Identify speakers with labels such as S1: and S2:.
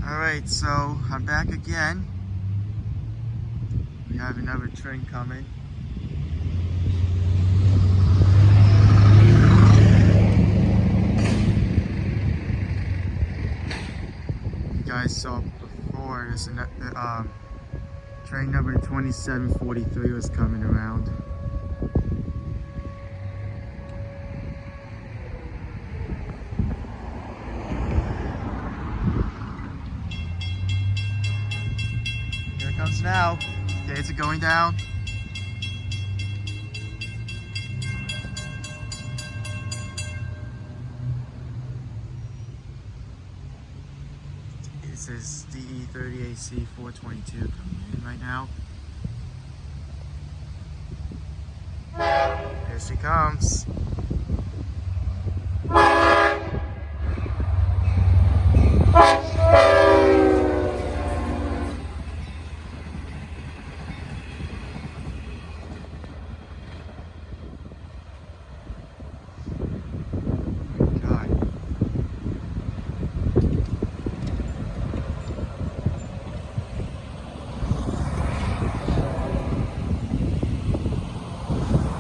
S1: Alright, so I'm back again. We have another train coming. You guys saw before, there's another, train number 2743 was coming around. Here it comes now. Gates are going down. This is LIRR DE30AC 422 coming in right now. Here she comes.